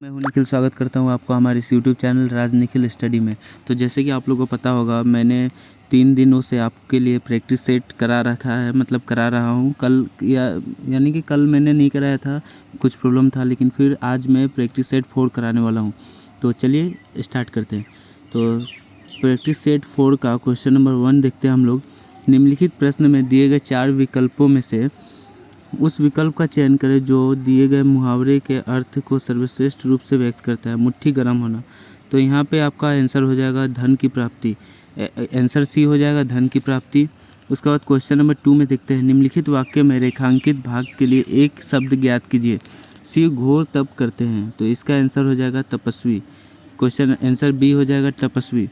मैं हूं निखिल, स्वागत करता हूं आपका हमारे इस यूट्यूब चैनल राज निखिल स्टडी में। तो जैसे कि आप लोगों को पता होगा, मैंने 3 दिनों से आपके लिए प्रैक्टिस सेट करा रखा है, मतलब करा रहा हूं। यानी कि कल मैंने नहीं कराया था, कुछ प्रॉब्लम था, लेकिन फिर आज मैं प्रैक्टिस सेट 4 कराने वाला हूं। तो चलिए स्टार्ट करते हैं। तो प्रैक्टिस सेट 4 का क्वेश्चन नंबर 1 देखते हैं हम लोग। निम्नलिखित प्रश्न में दिए गए 4 विकल्पों में से उस विकल्प का चयन करें जो दिए गए मुहावरे के अर्थ को सर्वश्रेष्ठ रूप से व्यक्त करता है। मुट्ठी गर्म होना। तो यहाँ पे आपका आंसर हो जाएगा धन की प्राप्ति। आंसर सी हो जाएगा धन की प्राप्ति। उसके बाद क्वेश्चन नंबर 2 में देखते हैं। निम्नलिखित वाक्य में रेखांकित भाग के लिए एक शब्द ज्ञात कीजिए। शिव घोर तप करते हैं, तो इसका आंसर हो जाएगा तपस्वी। क्वेश्चन आंसर बी हो जाएगा तपस्वी।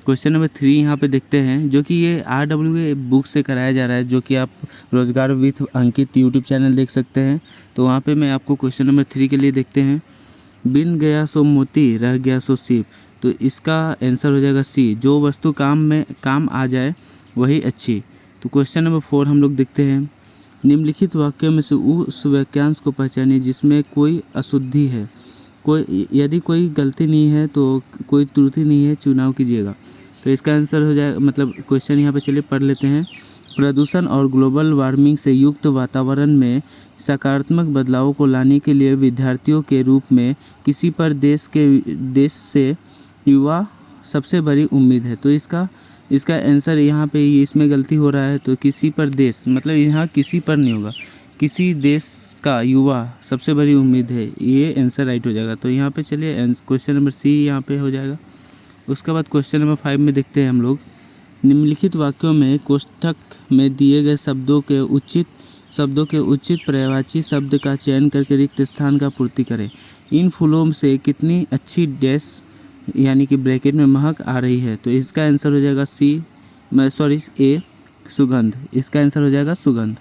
क्वेश्चन नंबर 3 यहाँ पे देखते हैं, जो कि ये RWA बुक से कराया जा रहा है, जो कि आप रोजगार विथ अंकित यूट्यूब चैनल देख सकते हैं। तो वहाँ पे मैं आपको क्वेश्चन नंबर 3 के लिए देखते हैं। बिन गया सो मोती, रह गया सो सीप। तो इसका आंसर हो जाएगा सी, जो वस्तु काम आ जाए वही अच्छी। तो क्वेश्चन नंबर 4 हम लोग देखते हैं। निम्नलिखित वाक्यों में से उस वाक्यांश को पहचानिए जिसमें कोई अशुद्धि है। यदि कोई गलती नहीं है, तो कोई त्रुटि नहीं है, चुनाव कीजिएगा। तो इसका आंसर हो जाएगा, मतलब क्वेश्चन यहाँ पे चलिए पढ़ लेते हैं। प्रदूषण और ग्लोबल वार्मिंग से युक्त वातावरण में सकारात्मक बदलावों को लाने के लिए विद्यार्थियों के रूप में किसी पर देश से युवा सबसे बड़ी उम्मीद है। तो इसका आंसर यहाँ पे इसमें गलती हो रहा है। तो किसी पर देश, मतलब यहाँ किसी पर नहीं होगा, किसी देश का युवा सबसे बड़ी उम्मीद है, ये आंसर राइट हो जाएगा। तो यहाँ पे चलिए क्वेश्चन नंबर सी यहाँ पे हो जाएगा। उसके बाद क्वेश्चन नंबर 5 में देखते हैं हम लोग। निम्नलिखित वाक्यों में कोष्ठक में दिए गए शब्दों के उचित पर्यायवाची शब्द का चयन करके रिक्त स्थान का पूर्ति करें। इन फूलों से कितनी अच्छी डैश, यानी कि ब्रैकेट में महक आ रही है। तो इसका आंसर हो जाएगा ए, सुगंध। इसका आंसर हो जाएगा सुगंध।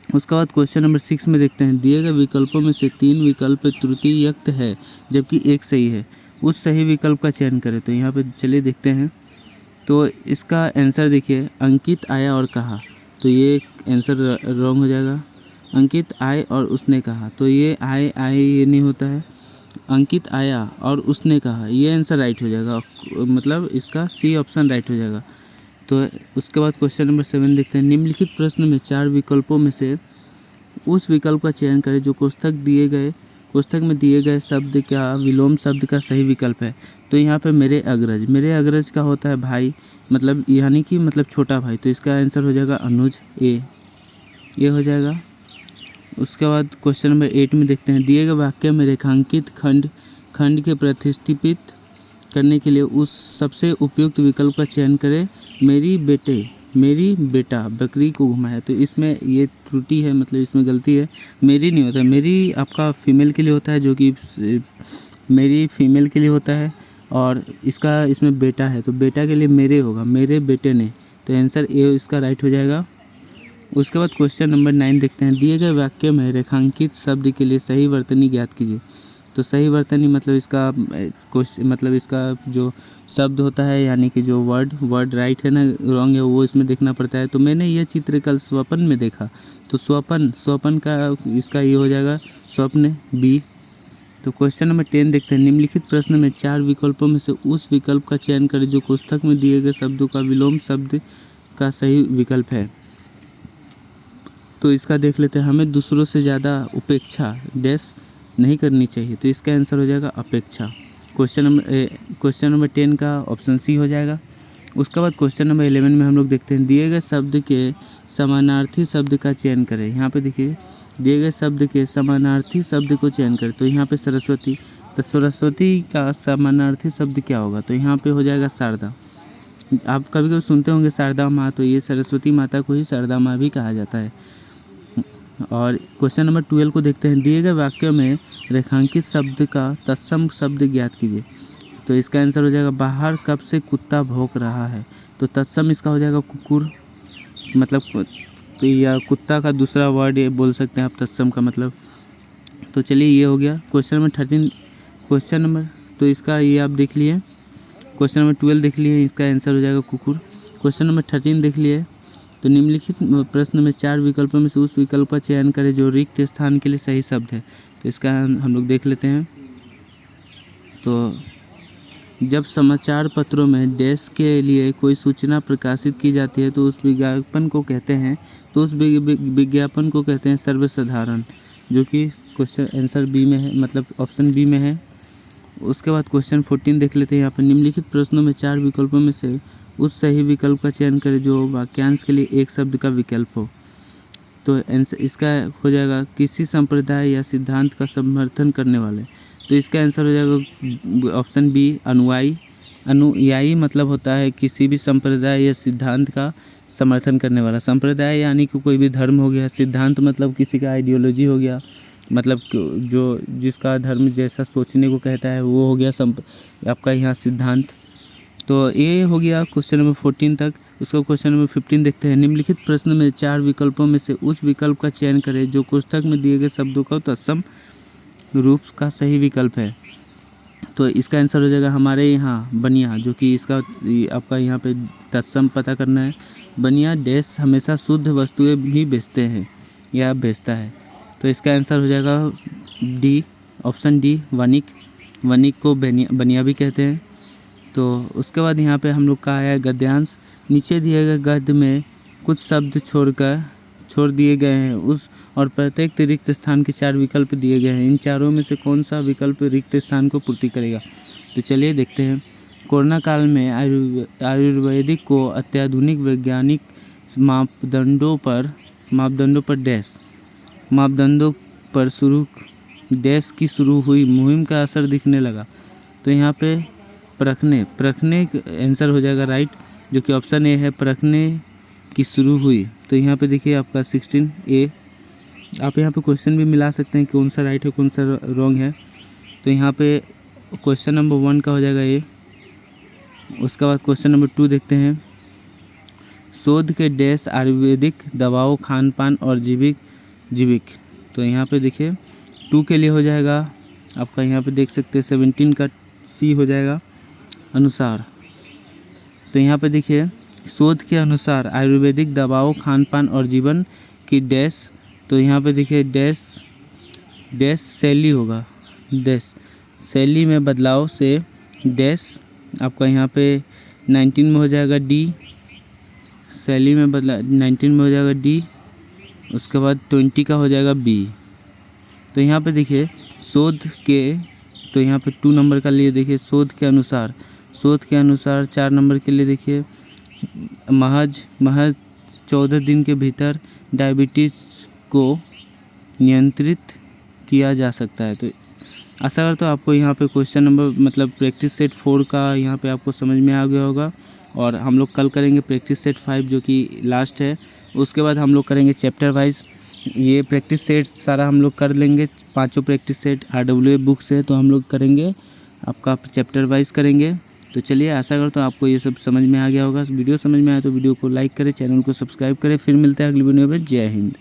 उसके बाद क्वेश्चन नंबर 6 में देखते हैं। दिए गए विकल्पों में से 3 विकल्प त्रुटियुक्त है, जबकि एक सही है। उस सही विकल्प का चयन करें। तो यहाँ पे चलिए देखते हैं। तो इसका आंसर देखिए, अंकित आया और कहा, तो ये आंसर रॉन्ग हो जाएगा। अंकित आए और उसने कहा, तो ये आए ये नहीं होता है। अंकित आया और उसने कहा, ये आंसर राइट हो जाएगा, मतलब इसका सी ऑप्शन राइट हो जाएगा। तो उसके बाद क्वेश्चन नंबर 7 देखते हैं। निम्नलिखित प्रश्न में 4 विकल्पों में से उस विकल्प का चयन करें जो कोष्ठक में दिए गए शब्द का विलोम शब्द का सही विकल्प है। तो यहाँ पे मेरे अग्रज का होता है भाई, मतलब यानी कि मतलब छोटा भाई। तो इसका आंसर हो जाएगा अनुज, ये हो जाएगा। उसके बाद क्वेश्चन नंबर 8 में देखते हैं। दिए गए वाक्य में रेखांकित खंड के प्रतिष्ठित करने के लिए उस सबसे उपयुक्त विकल्प का चयन करें। मेरी बेटा बकरी को घुमाया। तो इसमें ये त्रुटि है, मतलब इसमें गलती है। मेरी नहीं होता, मेरी आपका फीमेल के लिए होता है, जो कि मेरी फीमेल के लिए होता है। और इसमें बेटा है, तो बेटा के लिए मेरे होगा, मेरे बेटे ने। तो आंसर ए इसका राइट हो जाएगा। उसके बाद क्वेश्चन नंबर 9 देखते हैं। दिए गए वाक्य में रेखांकित शब्द के लिए सही वर्तनी ज्ञात कीजिए। तो सही वर्तनी मतलब इसका जो शब्द होता है, यानी कि जो वर्ड राइट है ना, रॉन्ग है, वो इसमें देखना पड़ता है। तो मैंने यह चित्र कल स्वप्न में देखा। तो स्वप्न का इसका ये हो जाएगा स्वप्न, बी। तो क्वेश्चन नंबर 10 देखते हैं। निम्नलिखित प्रश्न में 4 विकल्पों में से उस विकल्प का चयन करें जो कोष्ठक में दिए गए शब्दों का विलोम शब्द का सही विकल्प है। तो इसका देख लेते हैं। हमें दूसरों से ज़्यादा उपेक्षा डैश नहीं करनी चाहिए। तो इसका आंसर हो जाएगा अपेक्षा। क्वेश्चन नंबर 10 का ऑप्शन सी हो जाएगा। उसके बाद क्वेश्चन नंबर 11 में हम लोग देखते हैं। दिए गए शब्द के समानार्थी शब्द का चयन करें। यहाँ पे देखिए, दिए गए शब्द के समानार्थी शब्द को चयन करें। तो यहाँ पे सरस्वती, तो सरस्वती का समानार्थी शब्द क्या होगा? तो यहाँ पे हो जाएगा शारदा। आप कभी कभी सुनते होंगे शारदा माँ, तो ये सरस्वती माता को ही शारदा माँ भी कहा जाता है। और क्वेश्चन नंबर 12 को देखते हैं। दिए गए वाक्य में रेखांकित शब्द का तत्सम शब्द ज्ञात कीजिए। तो इसका आंसर हो जाएगा बाहर कब से कुत्ता भौंक रहा है। तो तत्सम इसका हो जाएगा कुकुर, मतलब या कुत्ता का दूसरा वर्ड ये बोल सकते हैं आप तत्सम का मतलब। तो चलिए ये हो गया। क्वेश्चन नंबर तो इसका ये आप देख लिए। क्वेश्चन नंबर 12 देख लिए, इसका आंसर हो जाएगा कुकुर। क्वेश्चन नंबर 13 देख लिए। तो निम्नलिखित प्रश्न में 4 विकल्पों में से उस विकल्प का चयन करें जो रिक्त स्थान के लिए सही शब्द है। तो इसका हम लोग देख लेते हैं। तो जब समाचार पत्रों में देश के लिए कोई सूचना प्रकाशित की जाती है तो उस विज्ञापन को कहते हैं विज्ञापन को कहते हैं सर्वसाधारण, जो कि क्वेश्चन आंसर बी में है, मतलब ऑप्शन बी में है। उसके बाद क्वेश्चन 14 देख लेते हैं। यहाँ पर निम्नलिखित प्रश्नों में 4 विकल्पों में से उस सही विकल्प का चयन करें जो वाक्यांश के लिए एक शब्द का विकल्प हो। तो इसका हो जाएगा किसी संप्रदाय या सिद्धांत का समर्थन करने वाले। तो इसका आंसर हो जाएगा ऑप्शन बी अनुयायी। अनुयायी मतलब होता है किसी भी संप्रदाय या सिद्धांत का समर्थन करने वाला। संप्रदाय यानी कि कोई भी धर्म हो गया, सिद्धांत मतलब किसी का आइडियोलॉजी हो गया, मतलब जो जिसका धर्म जैसा सोचने को कहता है वो हो गया आपका यहाँ सिद्धांत। तो ये हो गया क्वेश्चन नंबर 14 तक। उसको क्वेश्चन नंबर 15 देखते हैं। निम्नलिखित प्रश्न में 4 विकल्पों में से उस विकल्प का चयन करें जो कोष्ठक में दिए गए शब्दों का तत्सम रूप का सही विकल्प है। तो इसका आंसर हो जाएगा हमारे यहाँ बनिया, जो कि इसका आपका यहाँ पे तत्सम पता करना है। बनिया देश हमेशा शुद्ध वस्तुएं भी बेचते हैं या बेचता है। तो इसका आंसर हो जाएगा डी, ऑप्शन डी वणिक। वणिक को बनिया भी कहते हैं। तो उसके बाद यहाँ पे हम लोग का आया गद्यांश। नीचे दिए गए गद्य में कुछ शब्द छोड़ दिए गए हैं उस और प्रत्येक रिक्त स्थान के 4 विकल्प दिए गए हैं। इन चारों में से कौन सा विकल्प रिक्त स्थान को पूर्ति करेगा? तो चलिए देखते हैं। कोरोना काल में आयुर्वेदिक को अत्याधुनिक वैज्ञानिक मापदंडों पर देश की शुरू हुई मुहिम का असर दिखने लगा। तो यहाँ पे परखने आंसर हो जाएगा राइट, जो कि ऑप्शन ए है, परखने की शुरू हुई। तो यहाँ पे देखिए आपका 16 ए। आप यहाँ पे क्वेश्चन भी मिला सकते हैं कौन सा राइट है कौन सा रॉन्ग है। तो यहाँ पे क्वेश्चन नंबर 1 का हो जाएगा ए। उसके बाद क्वेश्चन नंबर 2 देखते हैं। शोध के डैश आयुर्वेदिक दवाओं, खान पान और जीविक। तो यहाँ पे देखिए 2 के लिए हो जाएगा आपका, यहाँ पे देख सकते हैं 17 का सी हो जाएगा अनुसार। तो यहाँ पे देखिए शोध के अनुसार आयुर्वेदिक दवाओं, खान पान और जीवन की डैश। तो यहाँ पे देखिए डैश शैली होगा, डैश शैली में बदलाव से डैश आपका यहाँ पे 19 में हो जाएगा डी। शैली में 19 में हो जाएगा डी। उसके बाद 20 का हो जाएगा बी। तो यहाँ पे देखिए शोध के, तो यहाँ पे 2 नंबर का लिए देखिए शोध के अनुसार 4 नंबर के लिए देखिए महज 14 दिन के भीतर डायबिटीज़ को नियंत्रित किया जा सकता है। तो आशा करता हूँ आपको यहाँ पे क्वेश्चन नंबर मतलब प्रैक्टिस सेट 4 का यहाँ पे आपको समझ में आ गया होगा। और हम लोग कल करेंगे प्रैक्टिस सेट 5 जो कि लास्ट है। उसके बाद हम लोग करेंगे चैप्टर वाइज। ये प्रैक्टिस सेट सारा हम लोग कर लेंगे, 5 प्रैक्टिस सेट RWA बुक से। तो हम लोग करेंगे आपका चैप्टर वाइज करेंगे। तो चलिए आशा करता हूँ आपको ये सब समझ में आ गया होगा। वीडियो समझ में आया तो वीडियो को लाइक करें, चैनल को सब्सक्राइब करें। फिर मिलते हैं अगली वीडियो में। जय हिंद।